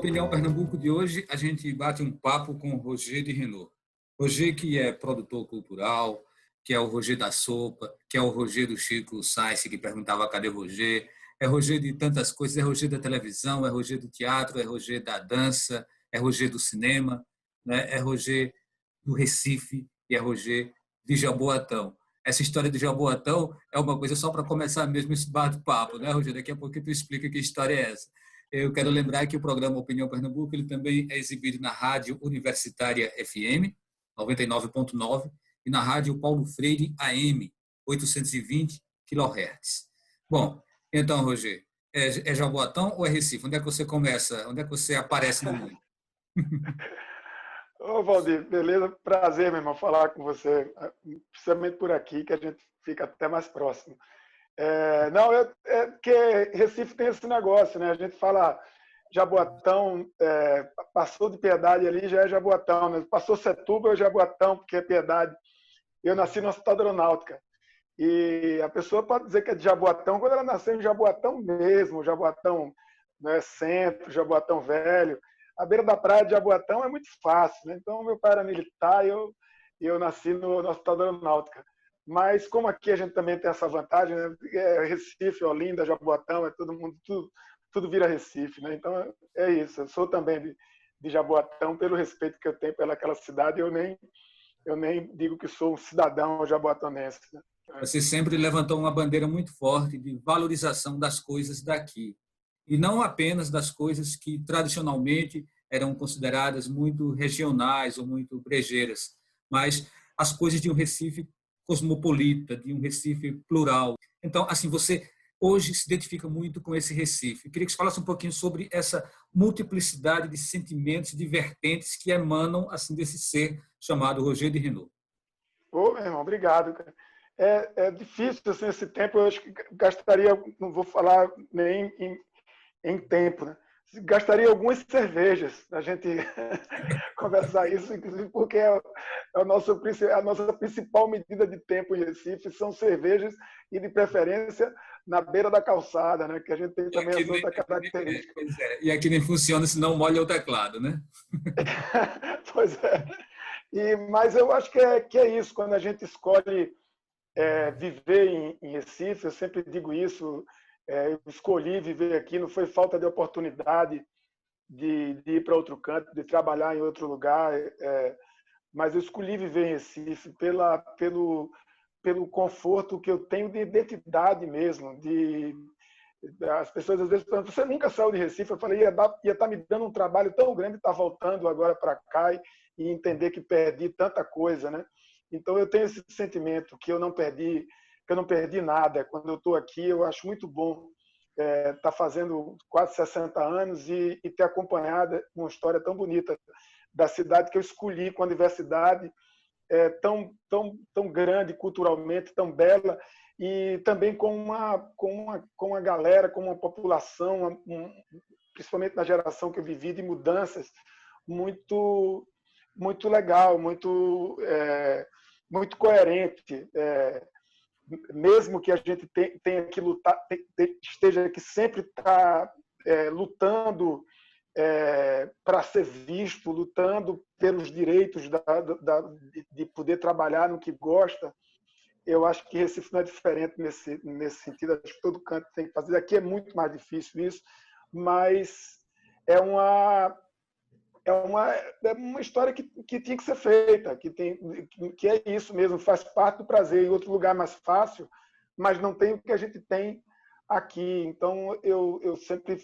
Opinião Pernambuco de hoje, a gente bate um papo com o Roger de Renault. Roger, que é produtor cultural, que é o Roger da Sopa, que é o Roger do Chico Sainz, que perguntava cadê Roger, é Roger de tantas coisas, é Roger da televisão, é Roger do teatro, é Roger da dança, é Roger do cinema, né? É Roger do Recife e é Roger de Jaboatão. Essa história de Jaboatão é uma coisa só para começar mesmo esse bate-papo, né, Roger? Daqui a pouco tu explica que história é essa. Eu quero lembrar que o programa Opinião Pernambuco ele também é exibido na Rádio Universitária FM 99.9 e na Rádio Paulo Freire AM 820 kHz. Bom, então, Roger, é Jaboatão ou é Recife? Onde é que você começa? Onde é que você aparece no mundo? Ô, Valdir, beleza? Prazer, meu irmão, falar com você, principalmente por aqui, que a gente fica até mais próximo. Não, porque Recife tem esse negócio, né? A gente fala Jaboatão, passou de Piedade ali, já é Jaboatão, né? Passou Setúbal, é Jaboatão, porque é Piedade. Eu nasci no Hospital da Aeronáutica. E a pessoa pode dizer que é de Jaboatão quando ela nasceu em Jaboatão mesmo, Jaboatão, né, centro, Jaboatão velho. A beira da praia de Jaboatão é muito fácil, né? Então, meu pai era militar e eu nasci no Hospital da Aeronáutica. Mas como aqui a gente também tem essa vantagem, né? Recife, Olinda, Jaboatão, todo mundo, tudo vira Recife, né? Então é isso. Eu sou também de Jaboatão pelo respeito que eu tenho pelaquela cidade. Eu nem digo que sou um cidadão jaboatonense, né? Você sempre levantou uma bandeira muito forte de valorização das coisas daqui. E não apenas das coisas que tradicionalmente eram consideradas muito regionais ou muito brejeiras, mas as coisas de um Recife cosmopolita, de um Recife plural. Então, assim, você hoje se identifica muito com esse Recife. Eu queria que você falasse um pouquinho sobre essa multiplicidade de sentimentos, de vertentes que emanam assim desse ser chamado Roger de Renault. Ô, meu irmão, obrigado, cara. É difícil assim, esse tempo, eu acho que gastaria, não vou falar nem em tempo, né? Gastaria algumas cervejas a gente conversar isso, inclusive porque a nossa principal medida de tempo em Recife são cervejas e, de preferência, na beira da calçada, né? Que a gente tem também essa outra característica. Pois é. E aqui nem funciona se não molha o teclado, né? Pois é. Mas eu acho que é isso, quando a gente escolhe viver em Recife, eu sempre digo isso, eu escolhi viver aqui, não foi falta de oportunidade de ir para outro canto, de trabalhar em outro lugar, mas eu escolhi viver em Recife pelo conforto que eu tenho de identidade mesmo. As pessoas às vezes perguntam, você nunca saiu de Recife? Eu falei, ia estar me dando um trabalho tão grande estar voltando agora para cá e entender que perdi tanta coisa, né? Então eu tenho esse sentimento que eu não perdi nada. Quando eu estou aqui, eu acho muito bom estar fazendo quase 60 anos e ter acompanhado uma história tão bonita da cidade que eu escolhi com a diversidade tão grande culturalmente, tão bela, e também com uma galera, com uma população, principalmente na geração que eu vivi, de mudanças muito, muito legal, muito coerente. Mesmo que a gente tenha que lutar, esteja que sempre lutando para ser visto, lutando pelos direitos de poder trabalhar no que gosta, eu acho que Recife não é diferente nesse sentido. Acho que todo canto tem que fazer. Aqui é muito mais difícil isso, mas é uma história que tinha que ser feita, que é isso mesmo, faz parte do prazer. Em outro lugar mais fácil, mas não tem o que a gente tem aqui. Então, eu sempre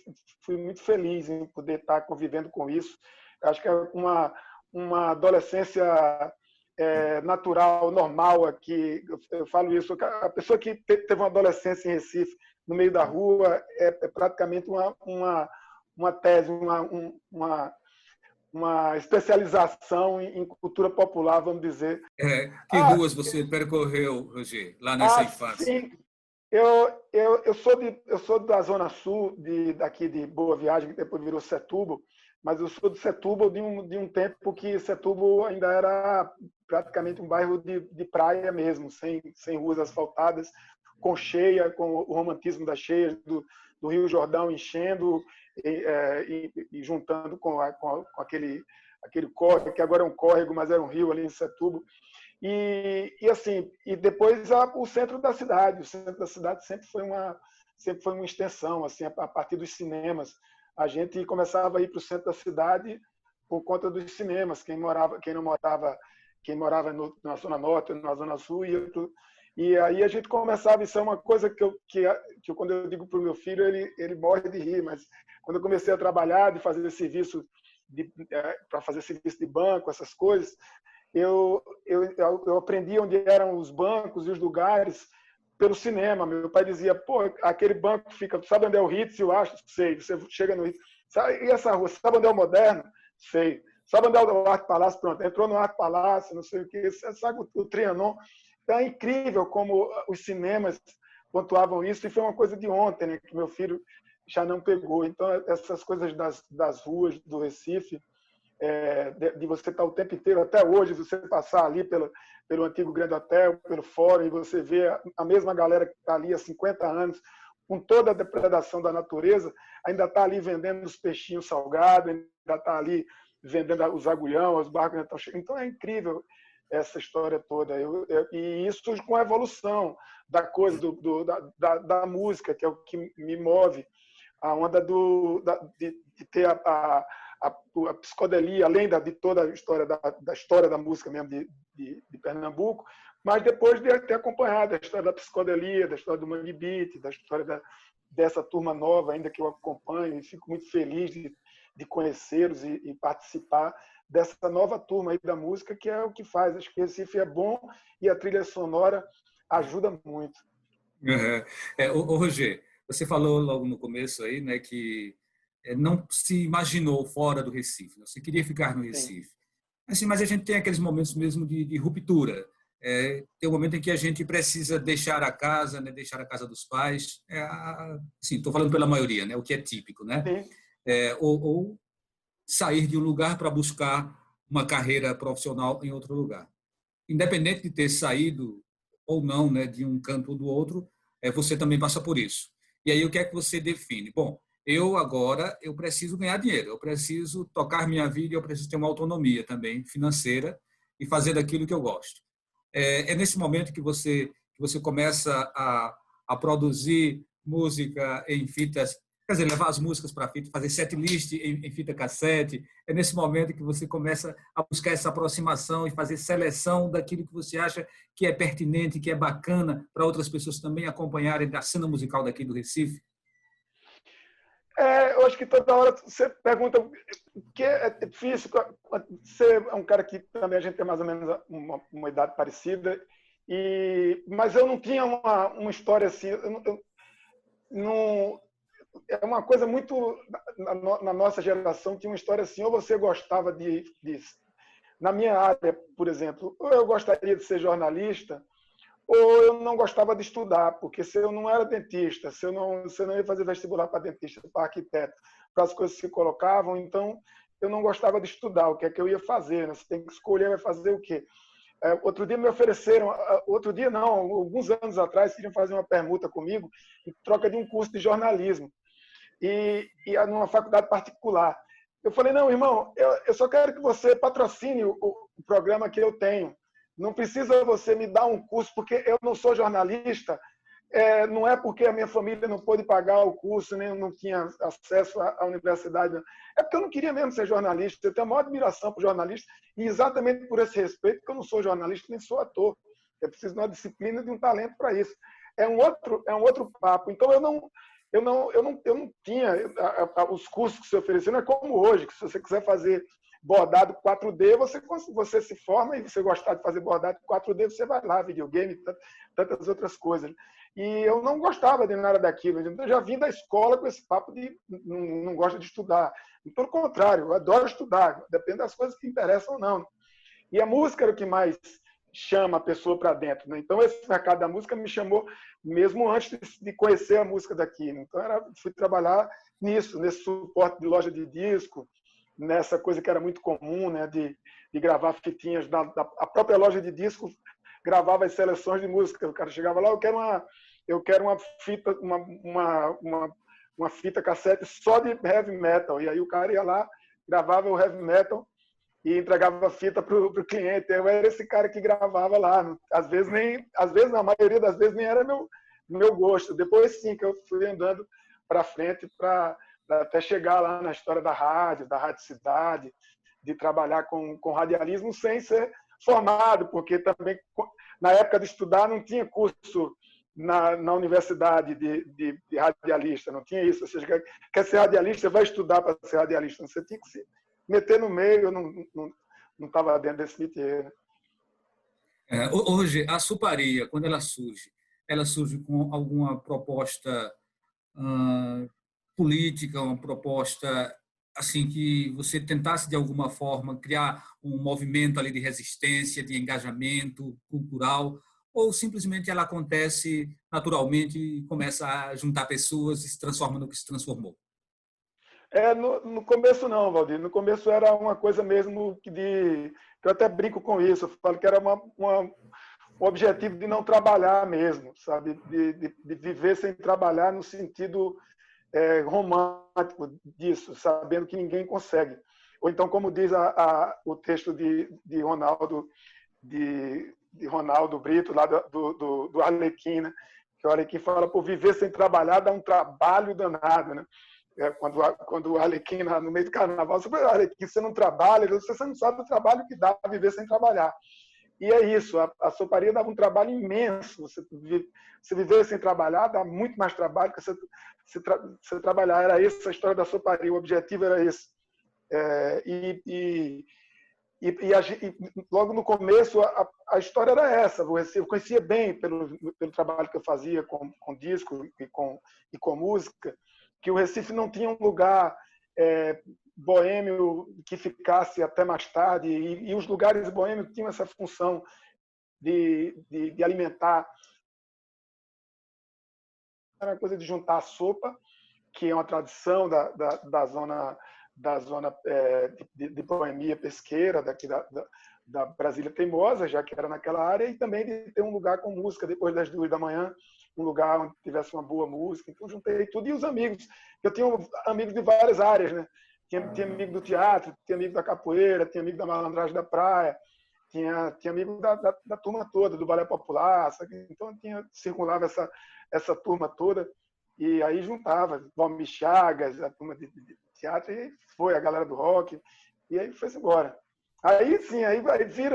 fui muito feliz em poder estar convivendo com isso. Acho que é uma adolescência natural, normal aqui. Eu falo isso. A pessoa que teve uma adolescência em Recife, no meio da rua, é praticamente uma tese, uma especialização em cultura popular, vamos dizer. Que ruas você percorreu, Roger, lá nessa infância? Sim. Eu sou da Zona Sul, daqui de Boa Viagem, que depois virou Setúbal, mas eu sou de Setúbal de um tempo que Setúbal ainda era praticamente um bairro de praia mesmo, sem ruas asfaltadas, com cheia, com o romantismo das cheias do Rio Jordão enchendo e juntando com aquele córrego, que agora é um córrego, mas era um rio ali em Setúbal. E depois o centro da cidade. O centro da cidade sempre foi uma extensão, assim, a partir dos cinemas. A gente começava a ir para o centro da cidade por conta dos cinemas. Quem morava na Zona Norte, na Zona Sul, e aí a gente começava. Isso é uma coisa que quando eu digo para o meu filho, ele morre de rir, mas quando eu comecei a trabalhar, de fazer serviço para fazer serviço de banco, essas coisas, eu aprendi onde eram os bancos e os lugares pelo cinema. Meu pai dizia, pô, aquele banco fica, sabe onde é o Ritz e o Astro? Sei, você chega no Ritz. E essa rua, sabe onde é o Moderno? Sei. Sabe onde é o Arte Palácio? Pronto, entrou no Arte Palácio, não sei o quê. Sabe o Trianon? Então é incrível como os cinemas pontuavam isso, e foi uma coisa de ontem, né, que meu filho já não pegou. Então, essas coisas das ruas do Recife, de você estar o tempo inteiro, até hoje, você passar ali pelo antigo Grande Hotel, pelo Fórum, e você vê a mesma galera que está ali há 50 anos, com toda a depredação da natureza, ainda está ali vendendo os peixinhos salgados, ainda está ali vendendo os agulhão, os barcos. Então é incrível essa história toda. E isso com a evolução da coisa, da música, que é o que me move, a onda de ter a psicodelia, além de toda a história da música mesmo de Pernambuco, mas depois de ter acompanhado a história da psicodelia, da história do Mangue Beat, da história dessa turma nova ainda que eu acompanho, e fico muito feliz de conhecê-los e participar dessa nova turma aí da música, que é o que faz. Acho que Recife é bom e a trilha sonora ajuda muito. Roger, você falou logo no começo aí, né, que não se imaginou fora do Recife, você queria ficar no Recife. Assim, mas a gente tem aqueles momentos mesmo de ruptura. Tem um momento em que a gente precisa deixar a casa, né, deixar a casa dos pais. Estou falando pela maioria, né, o que é típico, né? Ou sair de um lugar para buscar uma carreira profissional em outro lugar. Independente de ter saído ou não, né, de um canto ou do outro, você também passa por isso. E aí o que é que você define? Bom, eu preciso ganhar dinheiro, eu preciso tocar minha vida, eu preciso ter uma autonomia também financeira e fazer daquilo que eu gosto. É nesse momento que você começa a produzir música em fitas, quer dizer, levar as músicas para a fita, fazer setlist em fita cassete. É nesse momento que você começa a buscar essa aproximação e fazer seleção daquilo que você acha que é pertinente, que é bacana para outras pessoas também acompanharem da cena musical daqui do Recife? Eu acho que toda hora você pergunta, que é difícil. Você é um cara que também a gente tem mais ou menos uma idade parecida, mas eu não tinha uma história assim. É uma coisa muito. Na nossa geração, tinha uma história assim: ou você gostava na minha área, por exemplo, ou eu gostaria de ser jornalista, ou eu não gostava de estudar, porque se eu não era dentista, se eu não ia fazer vestibular para dentista, para arquiteto, para as coisas que colocavam, então eu não gostava de estudar. O que é que eu ia fazer? Né? Você tem que escolher, vai fazer o quê? Outro dia me ofereceram, outro dia não, alguns anos atrás, queriam fazer uma permuta comigo em troca de um curso de jornalismo, e numa faculdade particular. Eu falei, não, irmão, eu só quero que você patrocine o programa que eu tenho. Não precisa você me dar um curso, porque eu não sou jornalista. Não é porque a minha família não pôde pagar o curso, nem não tinha acesso à universidade. É porque eu não queria mesmo ser jornalista. Eu tenho a maior admiração por jornalista, e exatamente por esse respeito que eu não sou jornalista nem sou ator. Eu preciso de uma disciplina e de um talento para isso. É um outro papo. Então, eu não tinha os cursos que se ofereciam. Não é como hoje, que se você quiser fazer bordado 4D, você se forma, e você gostar de fazer bordado 4D, você vai lá, videogame, tantas outras coisas. E eu não gostava de nada daquilo. Eu já vim da escola com esse papo de não gosto de estudar. E, pelo contrário, eu adoro estudar, depende das coisas que interessam ou não. E a música era o que mais chama a pessoa para dentro. Né? Então, esse mercado da música me chamou mesmo antes de conhecer a música daqui. Então, fui trabalhar nisso, nesse suporte de loja de disco, nessa coisa que era muito comum, né, de gravar fitinhas. A própria loja de disco gravava as seleções de música. O cara chegava lá, eu quero uma fita, uma fita cassete só de heavy metal. E aí o cara ia lá, gravava o heavy metal e entregava a fita para o cliente. Eu era esse cara que gravava lá. Às vezes, na maioria das vezes, nem era meu gosto. Depois, sim, que eu fui andando para frente para até chegar lá na história da rádio cidade, de trabalhar com radialismo sem ser formado, porque também, na época de estudar, não tinha curso na universidade de radialista, não tinha isso. Ou seja, quer ser radialista, vai estudar para ser radialista. Você tinha que se meter no meio, eu não estava dentro desse métier. Hoje, a Soparia, quando ela surge com alguma proposta política, uma proposta assim que você tentasse de alguma forma criar um movimento ali de resistência, de engajamento cultural, ou simplesmente ela acontece naturalmente e começa a juntar pessoas e se transforma no que se transformou? No começo não, Valdir. No começo era uma coisa mesmo que eu até brinco com isso. Eu falo que era um objetivo de não trabalhar mesmo, sabe? De viver sem trabalhar no sentido romântico disso, sabendo que ninguém consegue. Ou então, como diz o texto de Ronaldo, de Ronaldo Brito, lá do Arlequim, né? Que o Arlequim fala, por viver sem trabalhar dá um trabalho danado, né? Quando o Arlequim, no meio do carnaval, Arlequim, você não trabalha, você não sabe o trabalho que dá viver sem trabalhar. E é isso, a soparia dava um trabalho imenso. Você viver sem trabalhar dá muito mais trabalho que você trabalhar. Era essa a história da soparia, o objetivo era esse. E logo no começo a história era essa. Eu conhecia bem pelo trabalho que eu fazia com disco e com música, que o Recife não tinha um lugar boêmio que ficasse até mais tarde, e os lugares boêmios tinham essa função de alimentar. Era uma coisa de juntar a sopa, que é uma tradição da zona de boemia pesqueira, daqui da Brasília Teimosa, já que era naquela área, e também de ter um lugar com música depois das 2 da manhã, um lugar onde tivesse uma boa música. Então, juntei tudo. E os amigos. Eu tinha amigos de várias áreas, né? Tinha amigo do teatro, tinha amigo da capoeira, tinha amigo da malandragem da praia, tinha amigo da turma toda, do balé popular. Sabe? Então, circulava essa turma toda. E aí juntava Valmir Chagas, a turma de teatro, e foi a galera do rock. E aí foi-se embora. Aí, sim, aí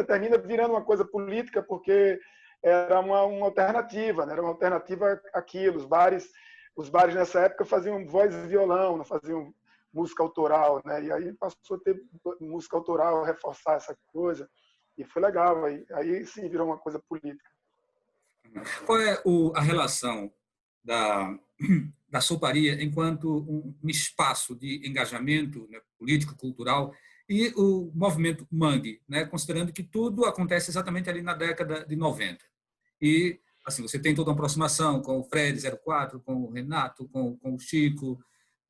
termina virando uma coisa política, porque era uma alternativa, né? Era uma alternativa àquilo. Os bares nessa época faziam voz e violão, não faziam música autoral, né? E aí passou a ter música autoral, reforçar essa coisa, e foi legal. Aí sim virou uma coisa política. Qual é a relação da soparia enquanto um espaço de engajamento, né, político, cultural, e o movimento Mangue, né, considerando que tudo acontece exatamente ali na década de 90? E assim, você tem toda uma aproximação com o Fred 04, com o Renato, com o Chico,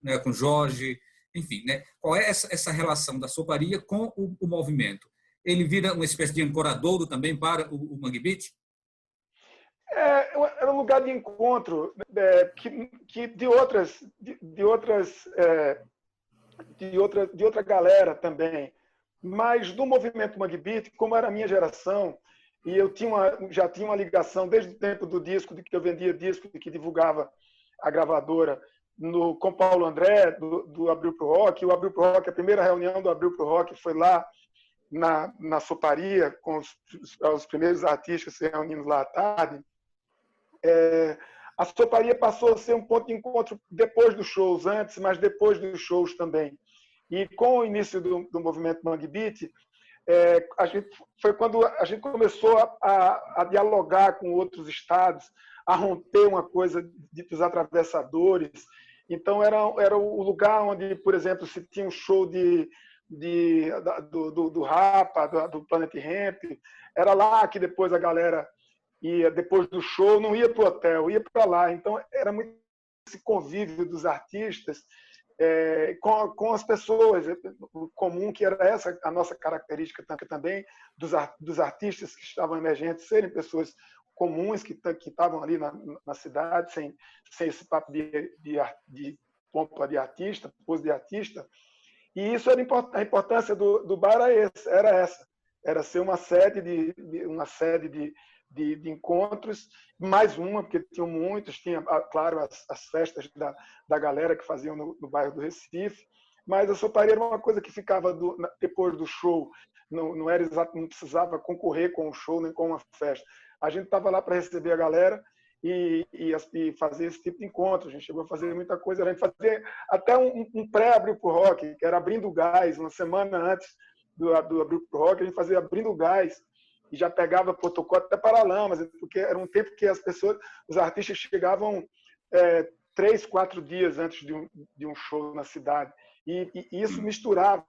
né, com o Jorge, enfim, né? Qual é essa relação da soparia com o movimento? Ele vira uma espécie de ancoradouro também para o Mangue Beat? Era um lugar de encontro que de outra galera também. Mas do movimento Mangue Beat, como era a minha geração, e eu já tinha uma ligação desde o tempo do disco, de que eu vendia disco e que divulgava a gravadora com Paulo André, do Abril pro Rock. O Abril pro Rock, a primeira reunião do Abril pro Rock foi lá na soparia, com os primeiros artistas se reunindo lá à tarde. A soparia passou a ser um ponto de encontro depois dos shows, antes, mas depois dos shows também. E com o início do movimento Mangue Beat, foi quando a gente começou a dialogar com outros estados, a romper uma coisa dos atravessadores. Então, era o lugar onde, por exemplo, se tinha um show do Rapa, do Planet Hemp, era lá que depois a galera ia, depois do show, não ia para o hotel, ia para lá. Então, era muito esse convívio dos artistas com as pessoas, o comum, que era essa a nossa característica também, dos artistas que estavam emergentes serem pessoas comuns que estavam ali na cidade, sem esse papo de pompa de artista, pose de artista. E isso era a importância do bar era essa. Era ser uma sede de encontros, mais uma, porque tinham muitos, tinha, claro, as festas da galera que faziam no bairro do Recife, mas a soparia era uma coisa que ficava depois do show, não era exato, não precisava concorrer com o show nem com uma festa. A gente estava lá para receber a galera e fazer esse tipo de encontro. A gente chegou a fazer muita coisa, a gente fazia até um pré-abril pro rock, que era abrindo gás, uma semana antes do abril pro rock, a gente fazia abrindo gás e já pegava protocolo até Paralamas, porque era um tempo que os artistas chegavam 3, 4 dias antes de um show na cidade. E isso misturava,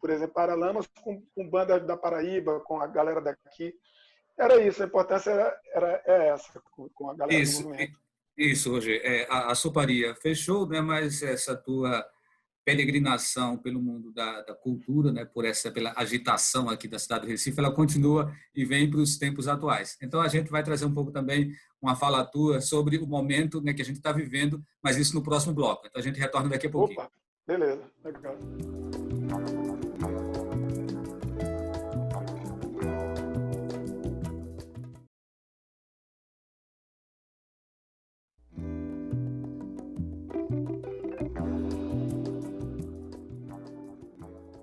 por exemplo, Paralamas com banda da Paraíba, com a galera daqui. Era isso, a importância era essa, com a galera do movimento. Isso, Roger. A soparia fechou, né, mas essa tua peregrinação pelo mundo da cultura, né, pela agitação aqui da cidade do Recife, ela continua e vem para os tempos atuais. Então, a gente vai trazer um pouco também uma fala tua sobre o momento, né, que a gente está vivendo, mas isso no próximo bloco. Então, a gente retorna daqui a pouquinho. Opa, beleza. Legal.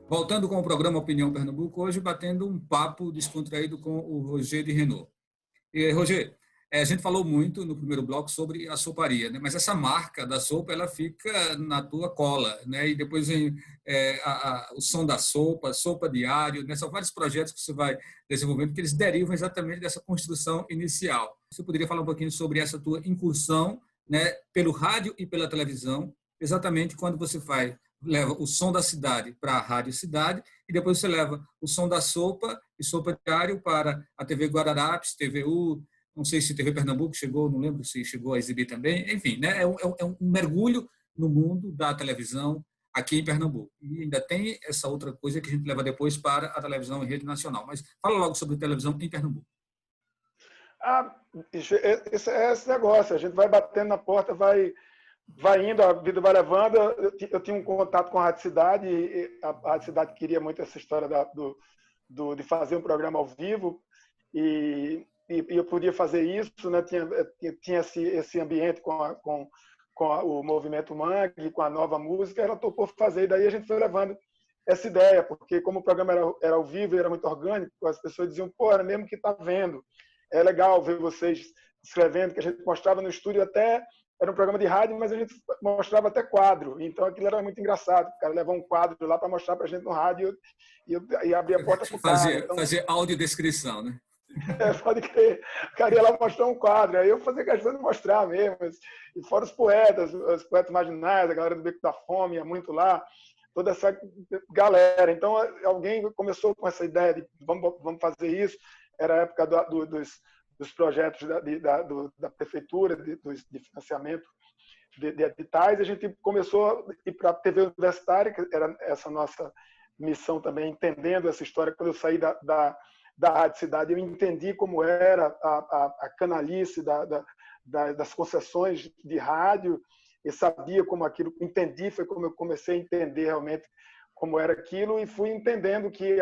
Voltando com o programa Opinião Pernambuco, hoje batendo um papo descontraído com o Roger de Renault. Roger, a gente falou muito no primeiro bloco sobre a soparia, né? Mas essa marca da sopa ela fica na tua cola, né? E depois vem o som da sopa diário, né? São vários projetos que você vai desenvolvendo que eles derivam exatamente dessa construção inicial. Você poderia falar um pouquinho sobre essa tua incursão, né? Pelo rádio e pela televisão, exatamente quando você leva o som da cidade para a Rádio Cidade e depois você leva o som da sopa e sopa diário para a TV Guararapes, TVU, não sei se TV Pernambuco chegou, não lembro se chegou a exibir também, enfim, né? É um mergulho no mundo da televisão aqui em Pernambuco. E ainda tem essa outra coisa que a gente leva depois para a televisão em rede nacional. Mas fala logo sobre televisão em Pernambuco. Esse negócio, a gente vai batendo na porta, vai indo, a vida vai levando. Eu tinha um contato com a Rádio Cidade, e a Rádio Cidade queria muito essa história de fazer um programa ao vivo, e eu podia fazer isso, né? Tinha esse ambiente com o Movimento Mangue, com a Nova Música, ela topou fazer, e daí a gente foi levando essa ideia, porque como o programa era ao vivo e era muito orgânico, as pessoas diziam, pô, era mesmo que está vendo, é legal ver vocês escrevendo, que a gente mostrava no estúdio até. Era um programa de rádio, mas a gente mostrava até quadro. Então, aquilo era muito engraçado. O cara levava um quadro lá para mostrar para a gente no rádio e abria a porta para o cara. Então, fazer audiodescrição, né? Pode crer. O cara ia lá mostrar um quadro. Aí eu fazia questão de mostrar mesmo. E fora os poetas marginais, a galera do Beco da Fome ia muito lá. Toda essa galera. Então, alguém começou com essa ideia de vamos fazer isso. Era a época dos projetos da prefeitura, de financiamento de editais, a gente começou a ir para a TV universitária, que era essa nossa missão também, entendendo essa história. Quando eu saí da Rádio Cidade, eu entendi como era a canalice das concessões de rádio, e sabia como aquilo, entendi, foi como eu comecei a entender realmente como era aquilo, e fui entendendo que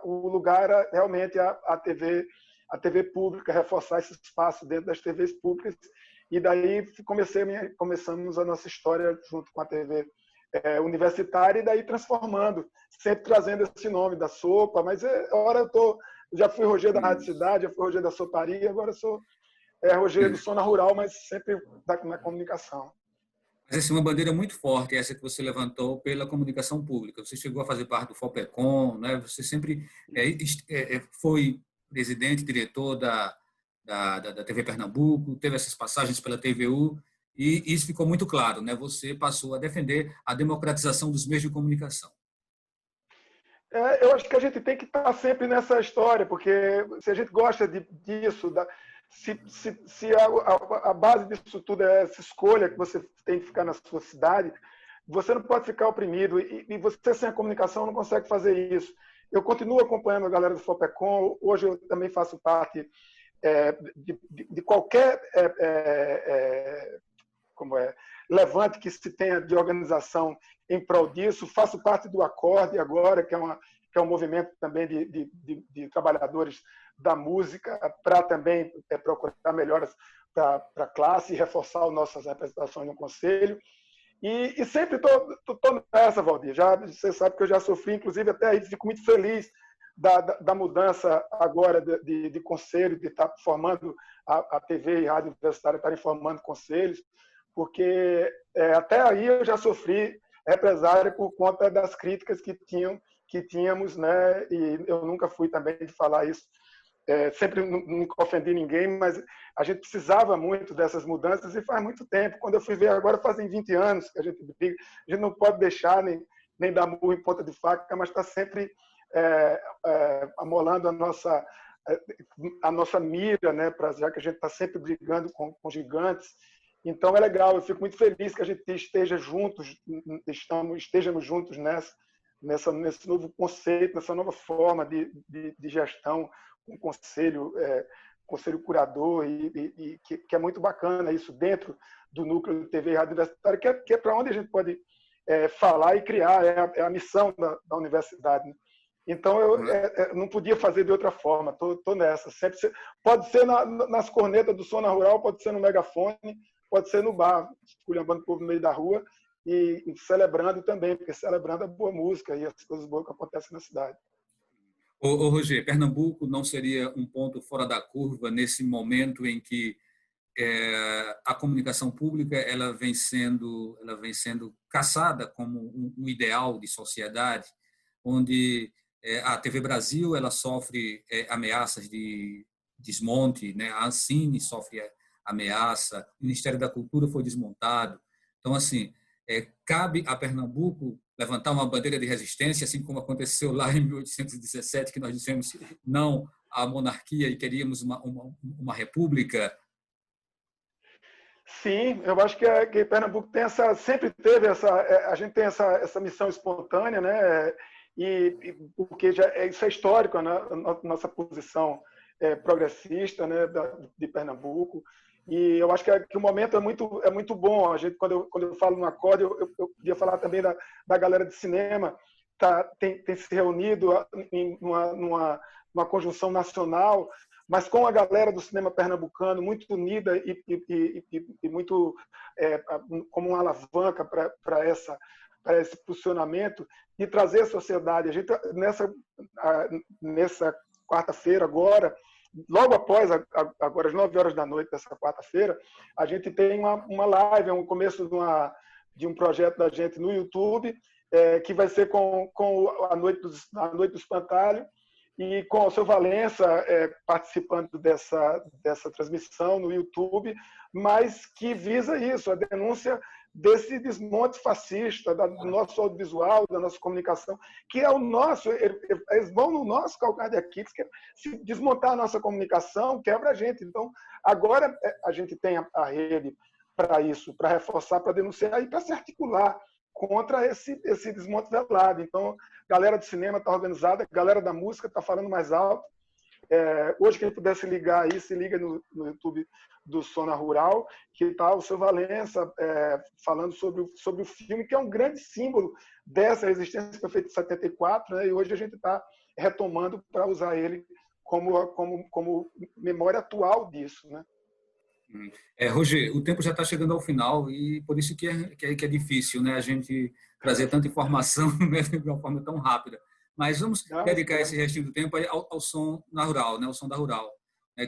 o lugar era realmente a TV pública, reforçar esse espaço dentro das TVs públicas. E daí começamos a nossa história junto com a TV universitária, e daí transformando, sempre trazendo esse nome da sopa. Mas agora já fui Roger da Rádio Cidade, já fui Roger da Soparia, agora sou Roger do Zona Rural, mas sempre na comunicação. Mas assim, uma bandeira muito forte, essa que você levantou pela comunicação pública. Você chegou a fazer parte do FOPECOM, né? Você sempre foi presidente, diretor da TV Pernambuco, teve essas passagens pela TVU, e isso ficou muito claro, né? Você passou a defender a democratização dos meios de comunicação. Eu acho que a gente tem que estar sempre nessa história, porque se a gente gosta disso, se a base disso tudo é essa escolha que você tem de ficar na sua cidade, você não pode ficar oprimido, e você sem a comunicação não consegue fazer isso. Eu continuo acompanhando a galera do FOPECOM, hoje eu também faço parte de qualquer como levante que se tenha de organização em prol disso. Faço parte do Acorde agora, que é um movimento também de trabalhadores da música, para também procurar melhoras para a classe e reforçar as nossas representações no Conselho. E sempre estou nessa, Valdir. Você sabe que eu já sofri, inclusive até aí fico muito feliz da mudança agora de conselho, de estar formando a TV e rádio universitária, estarem formando conselhos, porque até aí eu já sofri represália por conta das críticas que tínhamos, né? E eu nunca fui também de falar isso. Sempre nunca ofendi ninguém, mas a gente precisava muito dessas mudanças e faz muito tempo. Quando eu fui ver agora, fazem 20 anos que a gente briga. A gente não pode deixar nem dar murro em ponta de faca, mas está sempre amolando a nossa mira, né? Já que a gente está sempre brigando com gigantes. Então é legal, eu fico muito feliz que a gente estejamos juntos nesse novo conceito, nessa nova forma de gestão, um conselho curador, e que é muito bacana isso dentro do núcleo de TV e rádio universitária, que é para onde a gente pode falar e criar, é a missão da universidade. Né? Então, eu não podia fazer de outra forma, estou nessa. Pode ser nas cornetas do Zona Rural, pode ser no megafone, pode ser no bar, esculhambando o povo no meio da rua e celebrando também, porque celebrando a boa música e as coisas boas que acontecem na cidade. Ô, Roger, Pernambuco não seria um ponto fora da curva nesse momento em que a comunicação pública ela vem sendo caçada como um ideal de sociedade, onde a TV Brasil ela sofre ameaças de desmonte, né? A Ancine sofre ameaça, o Ministério da Cultura foi desmontado. Então, assim, cabe a Pernambuco levantar uma bandeira de resistência, assim como aconteceu lá em 1817, que nós dissemos não à monarquia e queríamos uma república. Sim, eu acho que Pernambuco sempre teve a gente tem essa missão espontânea, né? Porque isso é histórico, né? A nossa posição progressista, né? De Pernambuco. E eu acho que o momento é muito bom. A gente, quando eu falo no Acorde, eu podia falar também da galera de cinema, tem se reunido em numa conjunção nacional, mas com a galera do cinema pernambucano muito unida e muito como uma alavanca para esse posicionamento e trazer a sociedade. A gente nessa quarta-feira agora, logo após, agora às 9 horas da noite dessa quarta-feira, a gente tem uma live, um começo de um projeto da gente no YouTube, que vai ser com a Noite do Espantalho, e com o seu Valença participando dessa transmissão no YouTube, mas que visa isso, a denúncia desse desmonte fascista, do nosso audiovisual, da nossa comunicação, que é o nosso, eles vão no nosso calcanhar de Aquiles, que se desmontar a nossa comunicação, quebra a gente. Então, agora a gente tem a rede para isso, para reforçar, para denunciar e para se articular contra esse desmonte velado. Então, galera do cinema está organizada, galera da música está falando mais alto. Hoje, quem puder se ligar aí, se liga no YouTube do Zona Rural, que está o seu Valença falando sobre o filme, que é um grande símbolo dessa resistência que foi feita em 74, né? E hoje a gente está retomando para usar ele como memória atual disso, né? Roger, o tempo já está chegando ao final e por isso que é difícil, né, a gente trazer tanta informação né, de uma forma tão rápida. Mas vamos dedicar esse restinho do tempo ao Som na Rural, né, o Som da Rural,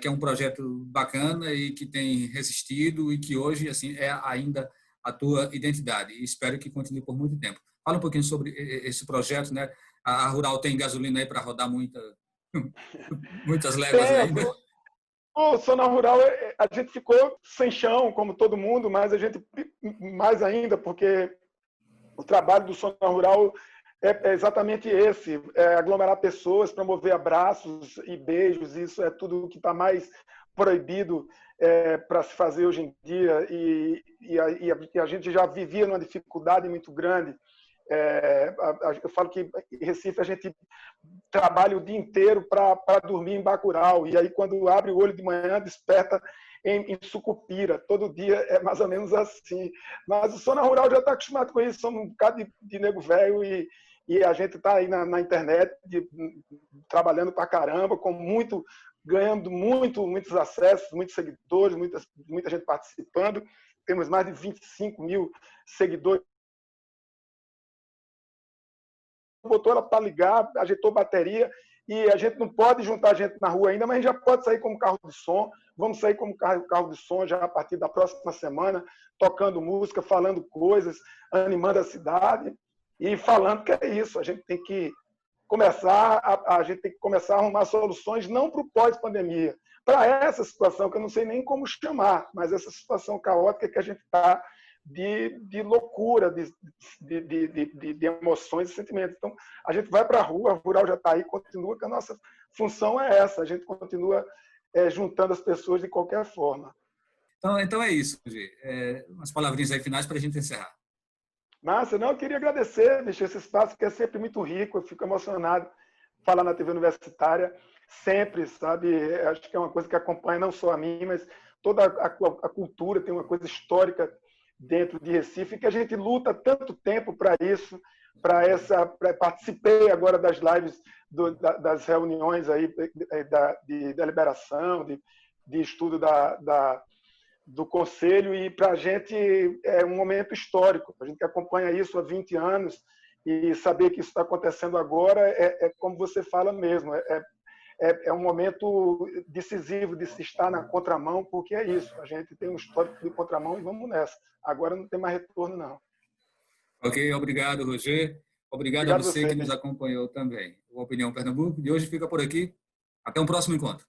que é um projeto bacana e que tem resistido e que hoje assim é ainda a tua identidade. E espero que continue por muito tempo. Fala um pouquinho sobre esse projeto, né? A Rural tem gasolina aí para rodar muitas léguas ainda. O Zona Rural, a gente ficou sem chão, como todo mundo, mas a gente mais ainda, porque o trabalho do Zona Rural é exatamente esse, aglomerar pessoas, promover abraços e beijos, isso é tudo que está mais proibido para se fazer hoje em dia, e a gente já vivia numa dificuldade muito grande. Eu falo que em Recife a gente trabalha o dia inteiro para dormir em Bacurau, e aí quando abre o olho de manhã desperta em Sucupira. Todo dia é mais ou menos assim. Mas o Zona Rural já está acostumado com isso. Somos um bocado de nego velho e a gente está aí na internet trabalhando para caramba, ganhando muitos acessos, muitos seguidores, muita gente participando. Temos mais de 25 mil seguidores. Botou ela para ligar, ajeitou bateria, e a gente não pode juntar gente na rua ainda, mas a gente já pode sair como carro de som. Vamos sair como carro de som já a partir da próxima semana, tocando música, falando coisas, animando a cidade e falando que é isso. A gente tem que começar a arrumar soluções não para o pós-pandemia, para essa situação que eu não sei nem como chamar, mas essa situação caótica que a gente está de loucura, de emoções e sentimentos. Então, a gente vai para a rua, a Rural já está aí, continua, que a nossa função é essa, a gente continua juntando as pessoas de qualquer forma. Então é isso, G. Umas palavrinhas aí finais para a gente encerrar. Márcio, não, eu queria agradecer, deixar esse espaço que é sempre muito rico, eu fico emocionado falar na TV Universitária, sempre, sabe? Acho que é uma coisa que acompanha não só a mim, mas toda a cultura, tem uma coisa histórica dentro de Recife, que a gente luta tanto tempo para isso, participei agora das lives, das reuniões aí da liberação, de estudo do Conselho, e para a gente é um momento histórico. A gente que acompanha isso há 20 anos e saber que isso está acontecendo agora como você fala mesmo, é um momento decisivo de se estar na contramão, porque é isso, a gente tem um histórico de contramão e vamos nessa. Agora não tem mais retorno, não. Ok, obrigado, Roger. Obrigado a você que nos acompanhou também. O Opinião Pernambuco de hoje fica por aqui. Até um próximo encontro.